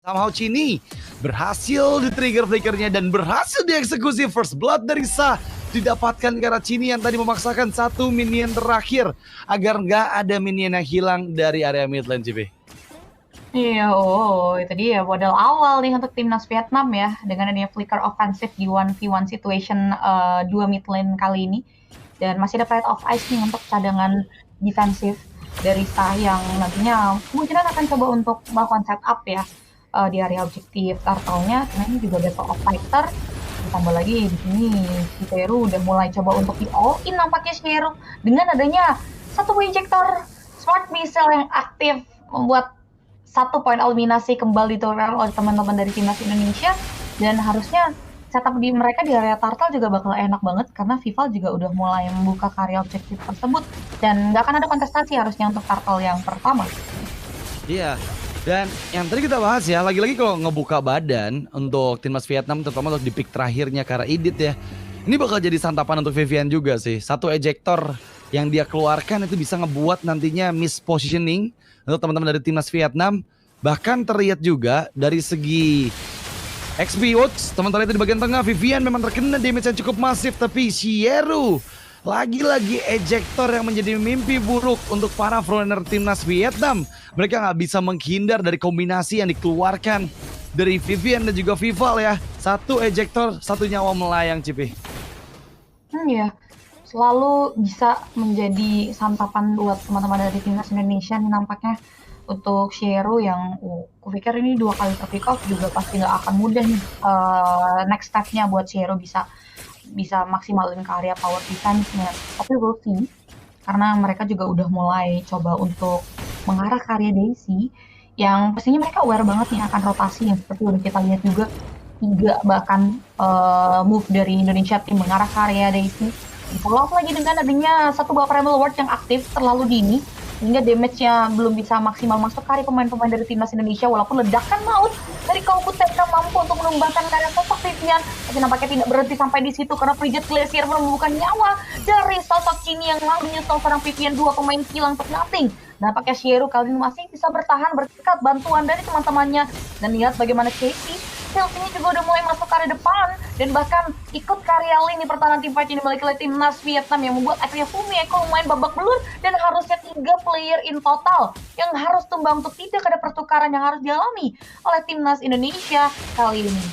Somehow Chini berhasil di-trigger flickernya dan berhasil dieksekusi first blood dari Sa didapatkan karena Chini yang tadi memaksakan satu minion terakhir agar nggak ada minion yang hilang dari area mid lane, JB. Iya, itu dia modal awal nih untuk timnas Vietnam ya, dengan adanya flicker offensive di 1v1 situation dua mid lane kali ini. Dan masih ada Pride of Ice nih untuk cadangan defensif dari Sa yang nantinya kemungkinan akan coba untuk melakukan setup ya di area objektif turtle-nya. Karena ini juga ada Soul of Fighter. Ditambah lagi di sini si Peru udah mulai coba untuk di all in nampaknya Sheru dengan adanya satu ejector smart missile yang aktif membuat satu poin eliminasi kembali ditoreh oleh teman-teman dari timnas Indonesia, dan harusnya setup di mereka di area turtle juga bakal enak banget karena Vival juga udah mulai membuka karya objektif tersebut dan nggak akan ada kontestasi harusnya untuk turtle yang pertama. Iya. Dan yang tadi kita bahas ya, lagi-lagi kalau ngebuka badan untuk timnas Vietnam, terutama untuk di pick terakhirnya karena Idit ya, ini bakal jadi santapan untuk Vivian juga sih. Satu ejector yang dia keluarkan itu bisa ngebuat nantinya mispositioning untuk teman-teman dari timnas Vietnam. Bahkan terlihat juga dari segi XP Works, teman-teman itu di bagian tengah, Vivian memang terkena damage yang cukup masif, tapi Sheru lagi-lagi ejector yang menjadi mimpi buruk untuk para frontrunner timnas Vietnam. Mereka nggak bisa menghindar dari kombinasi yang dikeluarkan dari Vivian dan juga Vival ya. Satu ejector, satu nyawa melayang, Cipi. Ya, selalu bisa menjadi santapan buat teman-teman dari timnas Indonesia nih nampaknya untuk Sheru yang kupikir ini 2 kali terpick off juga pasti nggak akan mudah nih next step-nya buat Sheru bisa maksimalin karya power defense-nya. Tapi we'll see, karena mereka juga udah mulai coba untuk mengarah karya Daisy, yang pastinya mereka aware banget nih akan rotasi yang seperti udah kita lihat juga 3 bahkan move dari Indonesia tim mengarah karya Daisy. Di follow up lagi dengan adanya satu buah Primal Ward yang aktif terlalu dini, sehingga damage-nya belum bisa maksimal masuk karya pemain-pemain dari timnas Indonesia, walaupun ledakan maut dari Kauputeka mampu untuk menumbangkan karya sosok Vivian, tapi nampaknya tidak berhenti sampai di situ karena Frigid Glacier menemukan nyawa dari sosok Chini yang lalu menyusul serang Vivian, 2 pemain hilang untuk nothing. Nampaknya Sheru kali ini masih bisa bertahan berkat bantuan dari teman-temannya, dan lihat bagaimana Casey ini juga udah mulai masuk ke area depan dan bahkan ikut karya lini pertahanan tim fight ini balik oleh timnas Vietnam yang membuat akhirnya Fumi Eko main babak belur dan harusnya 3 player in total yang harus tumbang untuk tidak ada pertukaran yang harus dialami oleh timnas Indonesia kali ini.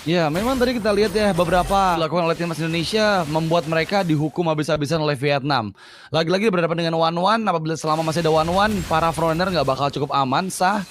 Ya, memang tadi kita lihat ya beberapa dilakukan oleh timnas Indonesia membuat mereka dihukum habis-habisan oleh Vietnam. Lagi-lagi berhadapan dengan 1-1, apabila selama masih ada 1-1, para frontrunner nggak bakal cukup aman, sah.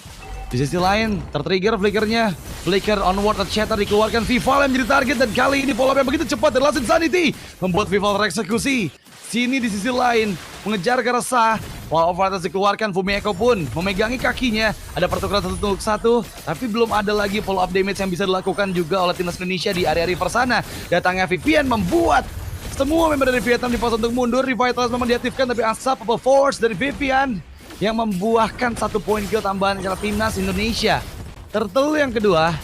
Di sisi lain, tertrigger flickernya. Flicker onward at Shatter dikeluarkan, Vival yang menjadi target, dan kali ini follow up yang begitu cepat dari Last Insanity membuat Vival tereksekusi. Sini di sisi lain, mengejar ke resah. Wall of Fighters dikeluarkan, Fumi Eko pun memegangi kakinya. Ada pertukaran 1-1, tapi belum ada lagi follow up damage yang bisa dilakukan juga oleh timnas Indonesia di area river sana. Datangnya Vivian membuat semua member dari Vietnam dipaksa untuk mundur. Revitalize memang diaktifkan, tapi unstoppable force dari Vivian yang membuahkan 1 poin kill tambahan secara timnas Indonesia. Turtle yang kedua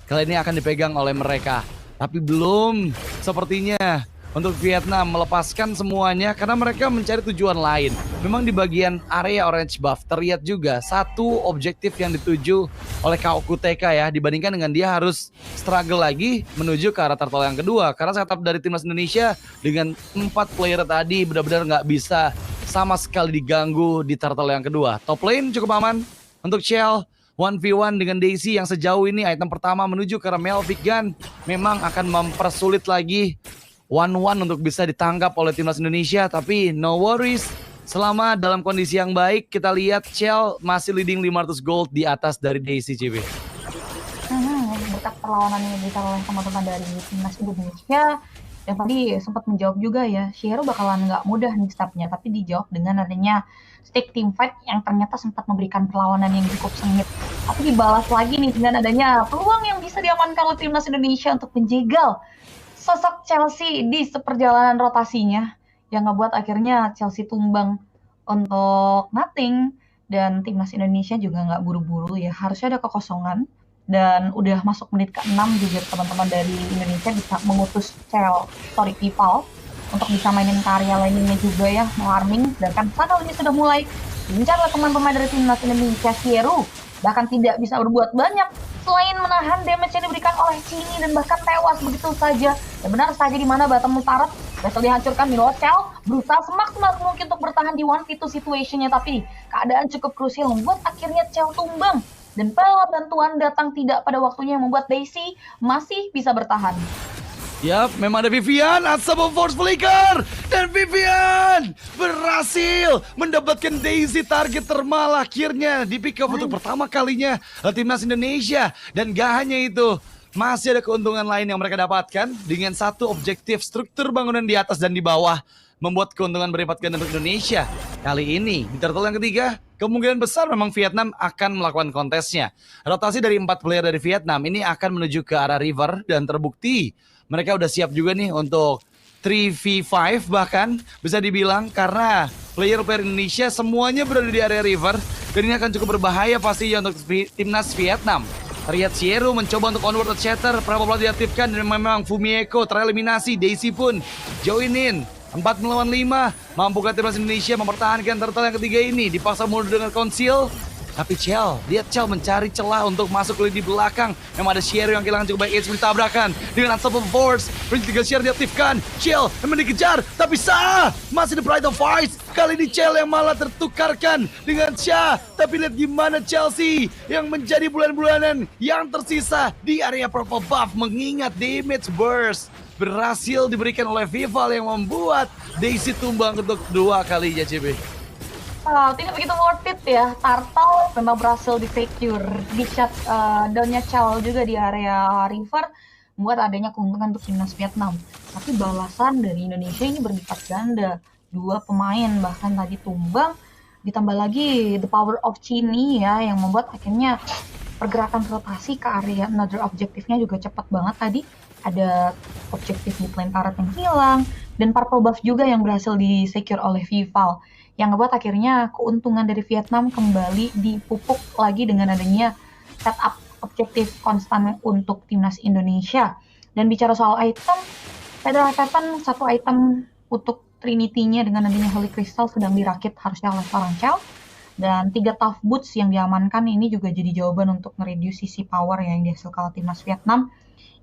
kali ini akan dipegang oleh mereka, tapi belum sepertinya untuk Vietnam melepaskan semuanya karena mereka mencari tujuan lain. Memang di bagian area orange buff terlihat juga satu objektif yang dituju oleh Kaukuteka ya, dibandingkan dengan dia harus struggle lagi menuju ke arah turtle yang kedua, karena setup dari timnas Indonesia dengan 4 player tadi benar-benar nggak bisa sama sekali diganggu di turtle yang kedua. Top lane cukup aman untuk Shell. 1v1 dengan Daisy yang sejauh ini item pertama menuju ke arah Melvic Gun memang akan mempersulit lagi 1-1 untuk bisa ditangkap oleh timnas Indonesia. Tapi no worries, selama dalam kondisi yang baik, kita lihat Shell masih leading 500 gold di atas dari Daisy, CB. Berkat perlawanan yang diberikan oleh teman-teman dari timnas Indonesia, yang tadi sempat menjawab juga ya, Sheru bakalan nggak mudah nih stepnya, tapi dijawab dengan adanya stick team fight yang ternyata sempat memberikan perlawanan yang cukup sengit. Tapi dibalas lagi nih dengan adanya peluang yang bisa diamankan oleh timnas Indonesia untuk menjegal sosok Chelsea di seperjalanan rotasinya, yang ngebuat akhirnya Chelsea tumbang untuk nothing, dan timnas Indonesia juga nggak buru-buru ya, harusnya ada kekosongan. Dan udah masuk menit ke-6 juga teman-teman dari Indonesia bisa mengutus Vival untuk bisa mainin karya lainnya juga ya, farming. Sedangkan sana ini sudah mulai diincar oleh teman-teman dari timnas Indonesia. Sheru bahkan tidak bisa berbuat banyak selain menahan damage yang diberikan oleh Cini dan bahkan tewas begitu saja. Dan benar saja di mana bottom turret berhasil dihancurkan. Meanwhile Chell berusaha semaksimal mungkin untuk bertahan di 1v2 situationnya, tapi keadaan cukup krusial membuat akhirnya Chell tumbang. Dan bala bantuan datang tidak pada waktunya yang membuat Daisy masih bisa bertahan. Yap, memang ada Vivian, Unstoppable Force Flicker, dan Vivian berhasil mendapatkan Daisy target termal akhirnya di pick up untuk pertama kalinya timnas Indonesia. Dan gak hanya itu, masih ada keuntungan lain yang mereka dapatkan dengan satu objektif struktur bangunan di atas dan di bawah, membuat keuntungan berlipat ganda untuk Indonesia. Kali ini di turtle yang ketiga, kemungkinan besar memang Vietnam akan melakukan kontesnya. Rotasi dari 4 player dari Vietnam ini akan menuju ke arah river dan terbukti mereka udah siap juga nih untuk 3v5 bahkan bisa dibilang, karena player-player Indonesia semuanya berada di area river dan ini akan cukup berbahaya pastinya untuk timnas Vietnam. Lihat Sieru mencoba untuk onward shatter, Prabopla diaktifkan dan memang Fumieko tereliminasi, Daisy pun join in. 4 melawan 5, mampukah timnas Indonesia mempertahankan turtle yang ketiga ini? Dipaksa mundur dengan conceal. Tapi Chell mencari celah untuk masuk ke lini belakang. Memang ada Sherry yang kehilangan cukup baik HP ditabrakan dengan Unstoppable Force. Range 3 Sherry diaktifkan. Chell memang dikejar, tapi sah. Masih the Pride of Fight. Kali ini Chell yang malah tertukarkan dengan Cha. Tapi lihat gimana Chelsea yang menjadi bulan-bulanan yang tersisa di area purple buff. Mengingat damage burst berhasil diberikan oleh Vival yang membuat Daisy tumbang untuk 2 kalinya, CB. Tidak begitu worth it ya. Turtle memang berhasil di-secure. Di shot downnya Chell juga di area river membuat adanya keuntungan untuk timnas Vietnam. Tapi balasan dari Indonesia ini berlipat ganda. 2 pemain bahkan tadi tumbang. Ditambah lagi the power of Cini ya, yang membuat akhirnya pergerakan rotasi ke area another objektifnya juga cepat banget tadi. Ada objektif di plane turret yang hilang. Dan purple buff juga yang berhasil di-secure oleh Vival. Yang ngebuat akhirnya keuntungan dari Vietnam kembali dipupuk lagi dengan adanya setup objektif konstan untuk timnas Indonesia. Dan bicara soal item, Federal Weapon 1 item untuk Trinity-nya dengan adanya Holy Crystal sedang dirakit harusnya oleh seorang Chell. Dan 3 Tough Boots yang diamankan ini juga jadi jawaban untuk nge-reduce sisi power yang dihasilkan oleh timnas Vietnam.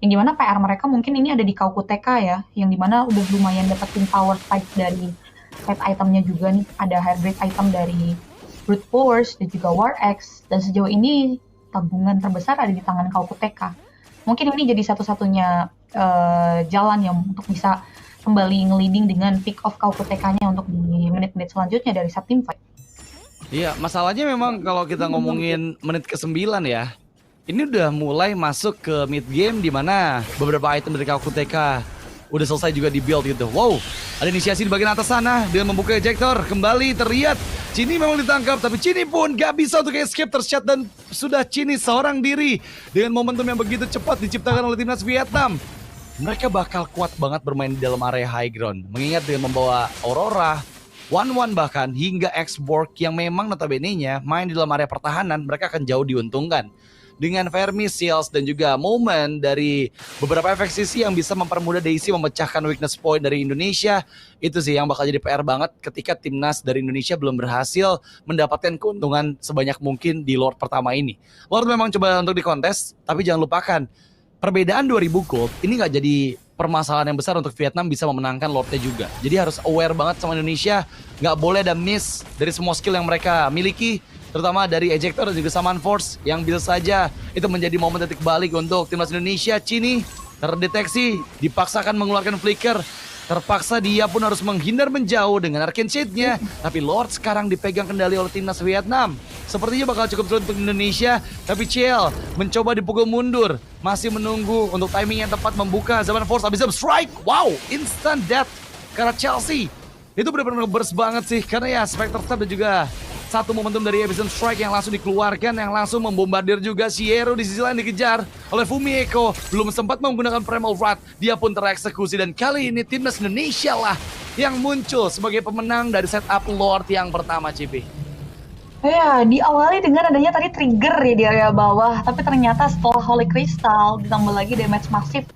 Yang dimana PR mereka mungkin ini ada di Kaukuteka ya, yang dimana udah lumayan dapetin power spike dari set itemnya juga nih. Ada high grade item dari Brute Force dan juga War X, dan sejauh ini tabungan terbesar ada di tangan Kaukuteka. Mungkin ini jadi satu-satunya jalan yang untuk bisa kembali nge-leading dengan pick off Kaukutekanya untuk di menit-menit selanjutnya dari set team fight. Iya, masalahnya memang kalau kita ngomongin menit ke-9 ya, ini udah mulai masuk ke mid game di mana beberapa item dari Kaukuteka udah selesai juga di build gitu. Wow, ada inisiasi di bagian atas sana dengan membuka ejector. Kembali terlihat Cini memang ditangkap, tapi Cini pun gak bisa untuk escape, tershot dan sudah Cini seorang diri. Dengan momentum yang begitu cepat diciptakan oleh timnas Vietnam, mereka bakal kuat banget bermain di dalam area high ground. Mengingat dengan membawa Aurora, 1-1 bahkan hingga X-Borg yang memang notabene-nya main di dalam area pertahanan, mereka akan jauh diuntungkan. Dengan Fermi, Seals, dan juga Moment dari beberapa efek sisi yang bisa mempermudah Daisy memecahkan weakness point dari Indonesia. Itu sih yang bakal jadi PR banget ketika timnas dari Indonesia belum berhasil mendapatkan keuntungan sebanyak mungkin di Lord pertama ini. Lord memang coba untuk dikontes, tapi jangan lupakan perbedaan 2000 gold ini gak jadi permasalahan yang besar untuk Vietnam bisa memenangkan Lordnya juga. Jadi harus aware banget sama Indonesia, gak boleh ada miss dari semua skill yang mereka miliki, terutama dari ejector dan juga Summon Force yang bisa saja itu menjadi momen titik balik untuk timnas Indonesia. Cini terdeteksi, dipaksakan mengeluarkan flicker, terpaksa dia pun harus menghindar menjauh dengan Arcane Shade-nya. Tapi Lord sekarang dipegang kendali oleh timnas Vietnam. Sepertinya bakal cukup sulit untuk Indonesia, tapi Chell mencoba dipukul mundur, masih menunggu untuk timing yang tepat membuka Zaman Force. Habis strike, wow, instant death karena Chelsea. Itu benar-benar burst banget sih, karena ya Spectre Step dan juga satu momentum dari Abyssal Strike yang langsung dikeluarkan, yang langsung membombardir juga Sierra. Di sisi lain dikejar oleh Fumieko, belum sempat menggunakan Primal Wrath, dia pun tereksekusi. Dan kali ini timnas Indonesia lah yang muncul sebagai pemenang dari setup Lord yang pertama, CP. Ya, diawali dengan adanya tadi trigger ya di area bawah, tapi ternyata setelah Holy Crystal ditambah lagi damage masif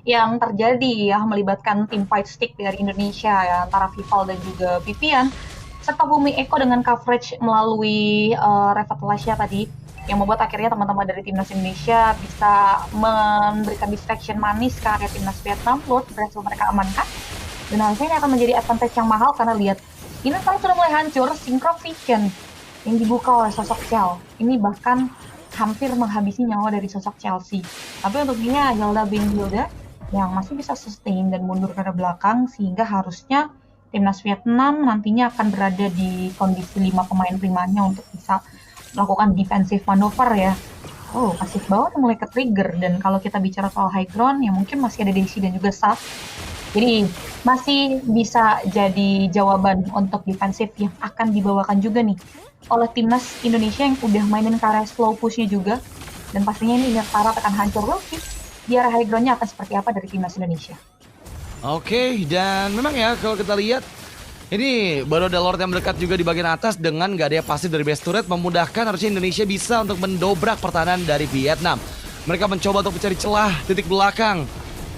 yang terjadi ya, melibatkan tim fight stick dari Indonesia ya, antara Vival dan juga Vivian, serta Fumieko dengan coverage melalui Revitalizer tadi, yang membuat akhirnya teman-teman dari timnas Indonesia bisa memberikan distraction manis ke area timnas Vietnam. Lord berhasil mereka amankan, dan harusnya ini akan menjadi advantage yang mahal karena lihat ini sekarang sudah mulai hancur. Synchro Vision yang dibuka oleh sosok Chell ini bahkan hampir menghabisi nyawa dari sosok Chelsea. Tapi untungnya Zelda Hilda yang masih bisa sustain dan mundur ke belakang, sehingga harusnya timnas Vietnam nantinya akan berada di kondisi 5 pemain primanya untuk bisa melakukan defensive manuver ya. Oh, pasif banget mulai ke trigger. Dan kalau kita bicara soal high ground, ya mungkin masih ada Daisy dan juga Saf. Jadi masih bisa jadi jawaban untuk defensif yang akan dibawakan juga nih oleh timnas Indonesia yang udah mainin ke area slow push-nya juga. Dan pastinya ini Nirtara akan hancur lagi. Di area high ground-nya akan seperti apa dari timnas Indonesia. Oke, dan memang ya kalau kita lihat ini baru ada Lord yang mendekat juga di bagian atas dengan gak ada pasif dari base turret, memudahkan harusnya Indonesia bisa untuk mendobrak pertahanan dari Vietnam. Mereka mencoba untuk mencari celah titik belakang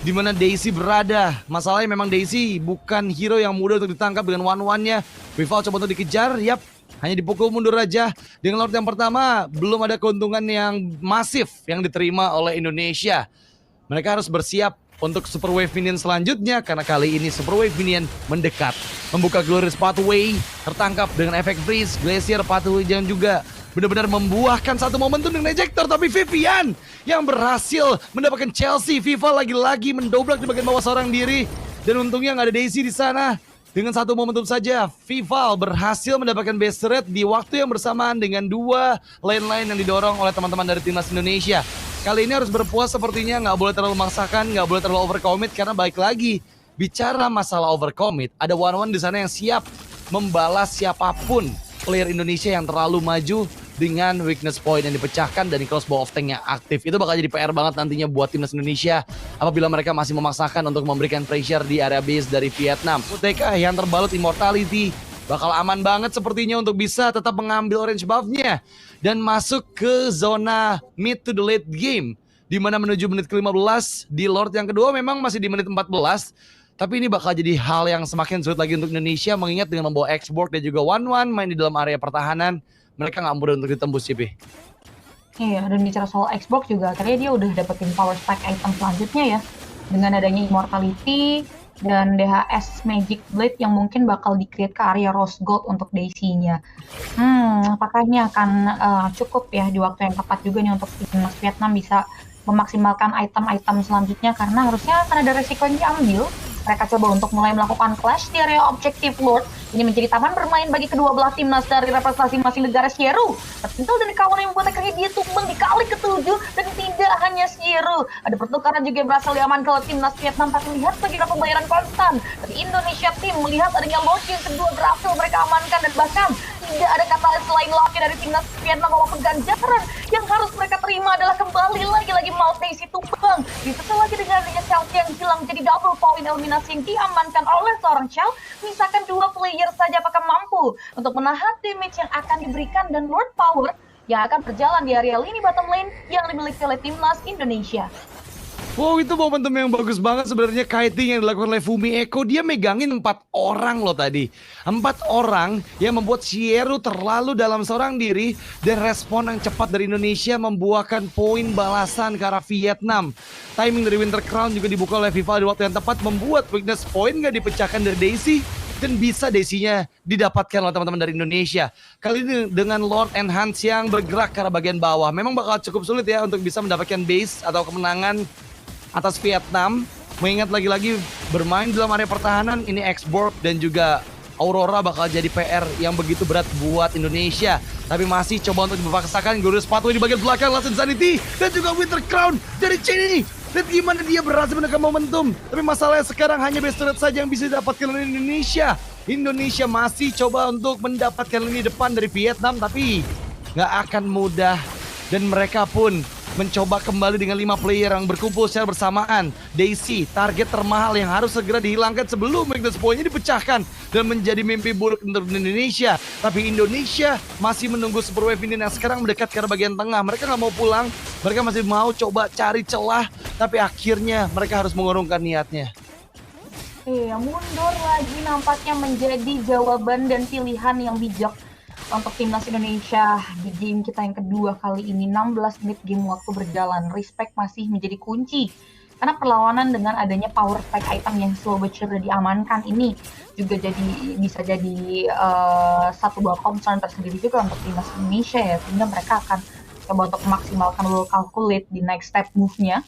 di mana Daisy berada. Masalahnya memang Daisy bukan hero yang mudah untuk ditangkap dengan one-one-nya. Vival coba untuk dikejar, yap, hanya dipukul mundur aja. Dengan Lord yang pertama, belum ada keuntungan yang masif yang diterima oleh Indonesia. Mereka harus bersiap untuk Super Wave Minion selanjutnya, karena kali ini Super Wave Minion mendekat. Membuka Glorious Pathway, tertangkap dengan efek freeze, Glacier Pathway dan juga benar-benar membuahkan satu momentum dengan ejector. Tapi Vivian yang berhasil mendapatkan Chelsea. Viva lagi-lagi mendobrak di bagian bawah seorang diri. Dan untungnya nggak ada Daisy di sana. Dengan satu momentum saja, Vival berhasil mendapatkan base turret di waktu yang bersamaan dengan dua lane-lane yang didorong oleh teman-teman dari timnas Indonesia. Kali ini harus berpuas sepertinya, nggak boleh terlalu memaksakan, nggak boleh terlalu overcommit, karena baik lagi bicara masalah overcommit, ada one-one di sana yang siap membalas siapapun player Indonesia yang terlalu maju dengan weakness point yang dipecahkan dari crossbow of tank yang aktif. Itu bakal jadi PR banget nantinya buat timnas Indonesia apabila mereka masih memaksakan untuk memberikan pressure di area base dari Vietnam. UTK yang terbalut immortality bakal aman banget sepertinya untuk bisa tetap mengambil orange buff-nya dan masuk ke zona mid to the late game, di mana menuju menit ke-15 di Lord yang kedua memang masih di menit 14. Tapi ini bakal jadi hal yang semakin sulit lagi untuk Indonesia, mengingat dengan membawa X-Borg dan juga one-one main di dalam area pertahanan, mereka nggak mudah untuk ditembus sih, Pi. Iya, dan bicara soal Xbox juga, akhirnya dia udah dapetin power spike item selanjutnya ya. Dengan adanya Immortality dan DHS Magic Blade yang mungkin bakal di-create ke area Rose Gold untuk Daisy-nya. Apakah ini akan cukup ya di waktu yang tepat juga nih untuk timnas Vietnam bisa memaksimalkan item-item selanjutnya, karena harusnya akan ada resiko yang diambil. Mereka coba untuk mulai melakukan clash di area Objective Lord. Ini menjadi taman bermain bagi kedua belah timnas dari representasi masing negara Sieru. Tertinggal dari kawan yang membuat akhirnya dia tumbang di kali ke-7, dan tidak hanya Sieru. Ada pertukaran juga yang berhasil diamankan oleh timnas Vietnam, tapi lihat bagaimana pembayaran konstan dari Indonesia tim. Melihat adanya launch yang kedua berhasil mereka amankan, dan bahkan tidak ada kata selain lucky dari timnas Vietnam, walaupun ganjaran yang harus mereka terima adalah kembali lagi Maus Daisy tumbang. Ditambah lagi dengan adanya Chelsea yang hilang, jadi double point eliminasi yang diamankan oleh seorang Chell. Misalkan dua player saja apakah mampu untuk menahan damage yang akan diberikan, dan Lord Power yang akan berjalan di area lini bottom lane yang dimiliki oleh timnas Indonesia. Wow, itu momentum yang bagus banget sebenarnya, kiting yang dilakukan oleh Fumi Eko. Dia megangin 4 orang loh tadi. 4 orang yang membuat Sieru terlalu dalam seorang diri, dan respon yang cepat dari Indonesia membuahkan poin balasan ke arah Vietnam. Timing dari Winter Crown juga dibuka oleh Viva di waktu yang tepat, membuat weakness point gak dipecahkan dari Daisy, dan bisa Daisy-nya didapatkan oleh teman-teman dari Indonesia. Kali ini dengan Lord Enhance yang bergerak ke arah bagian bawah, memang bakal cukup sulit ya untuk bisa mendapatkan base atau kemenangan atas Vietnam, mengingat lagi-lagi bermain dalam area pertahanan. Ini X-Borg dan juga Aurora bakal jadi PR yang begitu berat buat Indonesia. Tapi masih coba untuk dipaksakan. Glorious Pathway di bagian belakang, Last Insanity dan juga Winter Crown dari Cini. Lihat gimana dia berhasil menekan momentum. Tapi masalahnya sekarang hanya base turret saja yang bisa didapatkan oleh Indonesia. Indonesia masih coba untuk mendapatkan lini depan dari Vietnam, tapi nggak akan mudah. Dan mereka pun mencoba kembali dengan 5 player yang berkumpul secara bersamaan. Daisy, target termahal yang harus segera dihilangkan sebelum weakness point-nya dipecahkan dan menjadi mimpi buruk untuk Indonesia. Tapi Indonesia masih menunggu Super Wave ini yang sekarang mendekat ke arah bagian tengah. Mereka nggak mau pulang, mereka masih mau coba cari celah, tapi akhirnya mereka harus mengurungkan niatnya. Mundur lagi nampaknya menjadi jawaban dan pilihan yang bijak untuk timnas Indonesia di game kita yang kedua kali ini 16 menit game waktu berjalan. Respect masih menjadi kunci. Karena perlawanan dengan adanya power spike item yang slow but sure diamankan ini juga bisa jadi satu buah concern tersendiri juga untuk timnas Indonesia ya. Sehingga mereka akan coba untuk memaksimalkan will calculate di next step move-nya.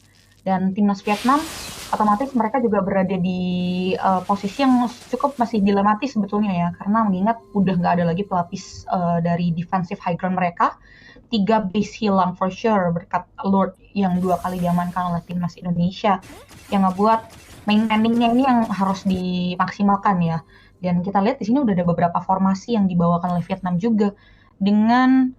Dan timnas Vietnam otomatis mereka juga berada di posisi yang cukup masih dilematis sebetulnya ya, karena mengingat udah nggak ada lagi pelapis dari defensive high ground mereka. 3 base hilang for sure berkat Lord yang 2 kali diamankan oleh timnas Indonesia, yang ngebuat maintaining-nya ini yang harus dimaksimalkan ya. Dan kita lihat di sini udah ada beberapa formasi yang dibawakan oleh Vietnam juga dengan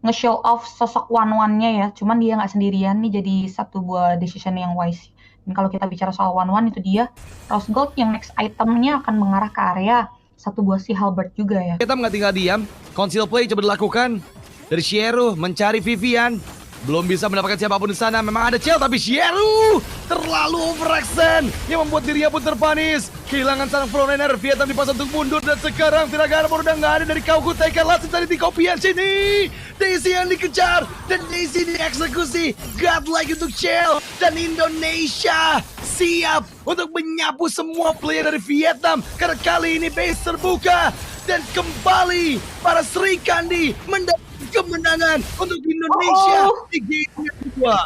nge-show off sosok one-one-nya ya, cuman dia nggak sendirian nih, jadi satu buah decision yang wise. Dan kalau kita bicara soal one-one, itu dia Rose Gold yang next itemnya akan mengarah ke area satu buah si Halberd juga ya. Kita nggak tinggal diam, conceal play coba dilakukan dari Shieru mencari Vivian. Belum bisa mendapatkan siapapun di sana. Memang ada Chell, tapi Shieru terlalu overaction yang membuat dirinya pun terpanis. Kehilangan sang frontliner. Vietnam dipaksa untuk mundur, dan sekarang Viragara udah nggak ada dari Kauku. Taken last dari di kopian sini. Daisy yang dikejar dan Daisy dieksekusi. Godlike untuk Chell, dan Indonesia siap untuk menyapu semua player dari Vietnam karena kali ini base terbuka dan kembali para Sri Kandi mendapat kemenangan untuk Indonesia di game kedua.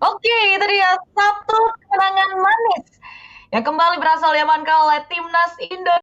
Oke, itu dia satu kemenangan manis yang kembali berhasil diamankan oleh timnas Indonesia.